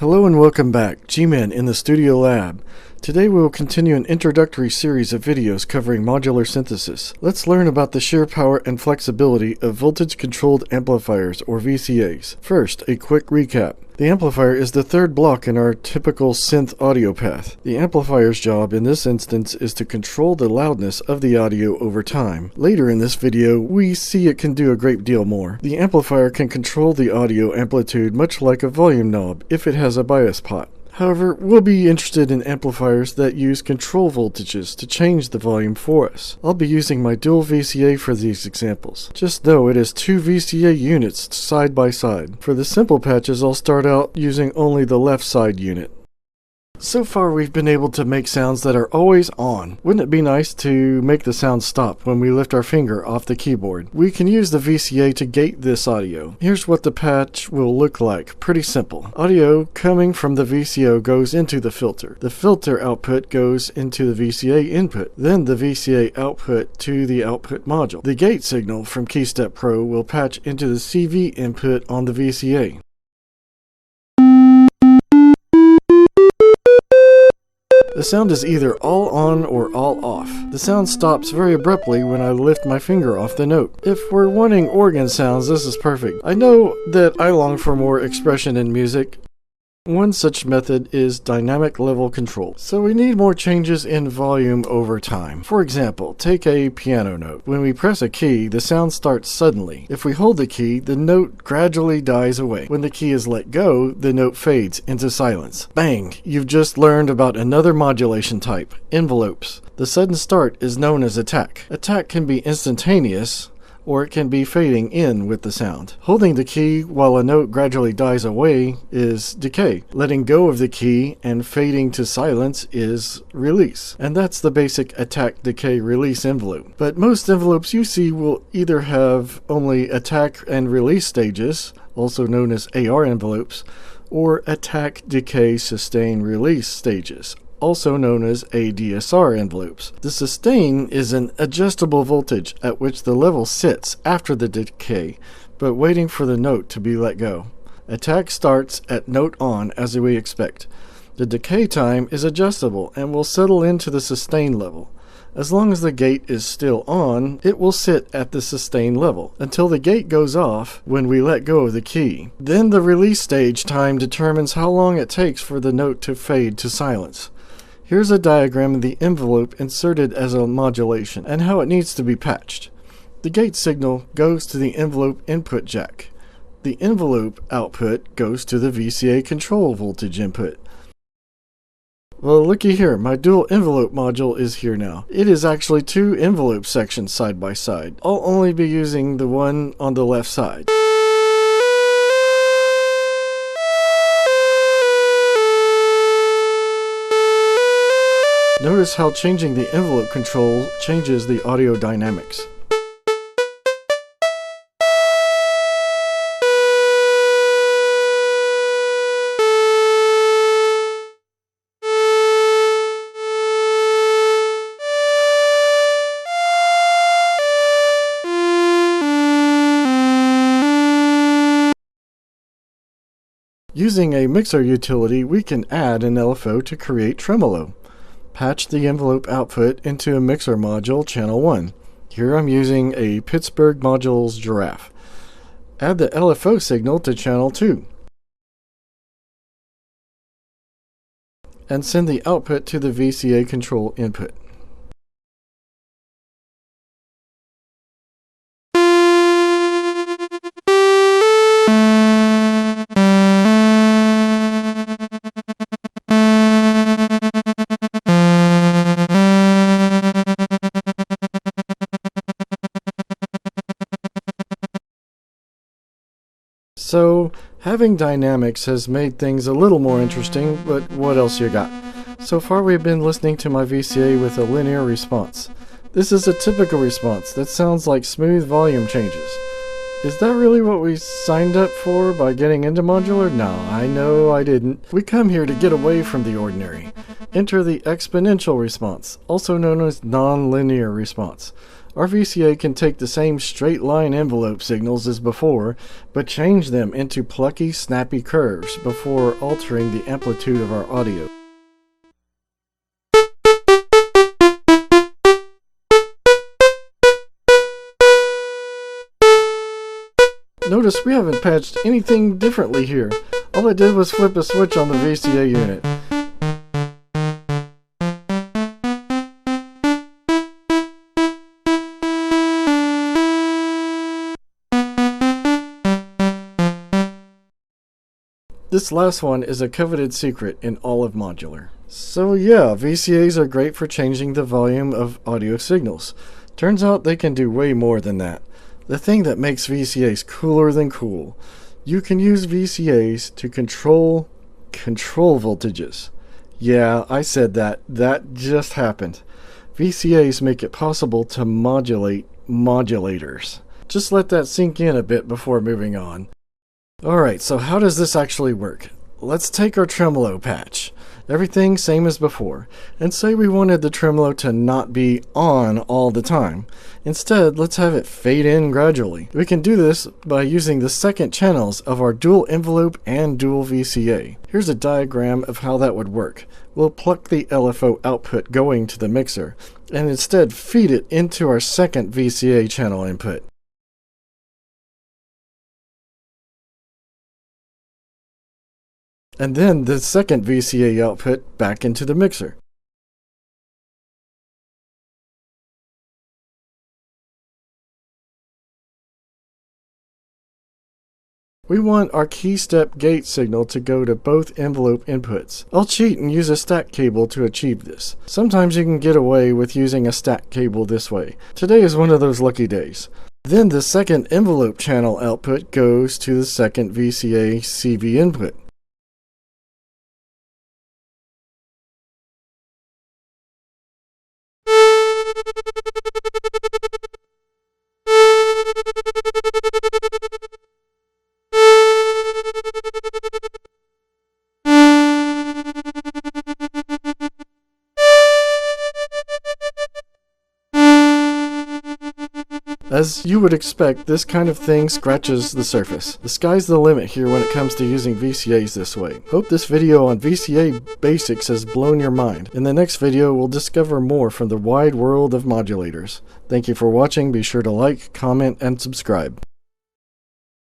Hello and welcome back, G-Man in the Studio Lab. Today we will continue an introductory series of videos covering modular synthesis. Let's learn about the shear power and flexibility of voltage-controlled amplifiers, or VCAs. First, a quick recap. The amplifier is the third block in our typical synth audio path. The amplifier's job in this instance is to control the loudness of the audio over time. Later in this video, we see it can do a great deal more. The amplifier can control the audio amplitude much like a volume knob if it has a bias pot. However, we'll be interested in amplifiers that use control voltages to change the volume for us. I'll be using my dual VCA for these examples, just though it is two VCA units side by side. For the simple patches, I'll start out using only the left side unit. So far we've been able to make sounds that are always on. Wouldn't it be nice to make the sound stop when we lift our finger off the keyboard? We can use the VCA to gate this audio. Here's what the patch will look like. Pretty simple. Audio coming from the VCO goes into the filter. The filter output goes into the VCA input. Then the VCA output to the output module. The gate signal from KeyStep Pro will patch into the CV input on the VCA. The sound is either all on or all off. The sound stops very abruptly when I lift my finger off the note. If we're wanting organ sounds, this is perfect. I know that I long for more expression in music. One such method is dynamic level control. So we need more changes in volume over time. For example, take a piano note. When we press a key, the sound starts suddenly. If we hold the key, the note gradually dies away. When the key is let go, the note fades into silence. Bang! You've just learned about another modulation type, envelopes. The sudden start is known as attack. Attack can be instantaneous, or it can be fading in with the sound. Holding the key while a note gradually dies away is decay. Letting go of the key and fading to silence is release. And that's the basic attack, decay, release envelope. But most envelopes you see will either have only attack and release stages, also known as AR envelopes, or attack, decay, sustain, release stages, also known as ADSR envelopes. The sustain is an adjustable voltage at which the level sits after the decay, but waiting for the note to be let go. Attack starts at note on as we expect. The decay time is adjustable and will settle into the sustain level. As long as the gate is still on, it will sit at the sustain level until the gate goes off when we let go of the key. Then the release stage time determines how long it takes for the note to fade to silence. Here's a diagram of the envelope inserted as a modulation and how it needs to be patched. The gate signal goes to the envelope input jack. The envelope output goes to the VCA control voltage input. Well, looky here, my dual envelope module is here now. It is actually two envelope sections side by side. I'll only be using the one on the left side. Notice how changing the envelope control changes the audio dynamics. Using a mixer utility, we can add an LFO to create tremolo. Patch the envelope output into a mixer module channel 1. Here I'm using a Pittsburgh Modules Giraffe. Add the LFO signal to channel 2. And send the output to the VCA control input. So, having dynamics has made things a little more interesting, but what else you got? So far we've been listening to my VCA with a linear response. This is a typical response that sounds like smooth volume changes. Is that really what we signed up for by getting into modular? No, I know I didn't. We come here to get away from the ordinary. Enter the exponential response, also known as non-linear response. Our VCA can take the same straight line envelope signals as before, but change them into plucky, snappy curves before altering the amplitude of our audio. Notice we haven't patched anything differently here. All I did was flip a switch on the VCA unit. This last one is a coveted secret in all of Modular. So yeah, VCAs are great for changing the volume of audio signals. Turns out they can do way more than that. The thing that makes VCAs cooler than cool, you can use VCAs to control voltages. Yeah, I said that. That just happened. VCAs make it possible to modulate modulators. Just let that sink in a bit before moving on. Alright, so how does this actually work? Let's take our tremolo patch. Everything same as before, and say we wanted the tremolo to not be on all the time. Instead, let's have it fade in gradually. We can do this by using the second channels of our dual envelope and dual VCA. Here's a diagram of how that would work. We'll pluck the LFO output going to the mixer, and instead feed it into our second VCA channel input. And then the second VCA output back into the mixer. We want our key step gate signal to go to both envelope inputs. I'll cheat and use a stack cable to achieve this. Sometimes you can get away with using a stack cable this way. Today is one of those lucky days. Then the second envelope channel output goes to the second VCA CV input. As you would expect, this kind of thing scratches the surface. The sky's the limit here when it comes to using VCAs this way. Hope this video on VCA basics has blown your mind. In the next video, we'll discover more from the wide world of modulators. Thank you for watching. Be sure to like, comment, and subscribe.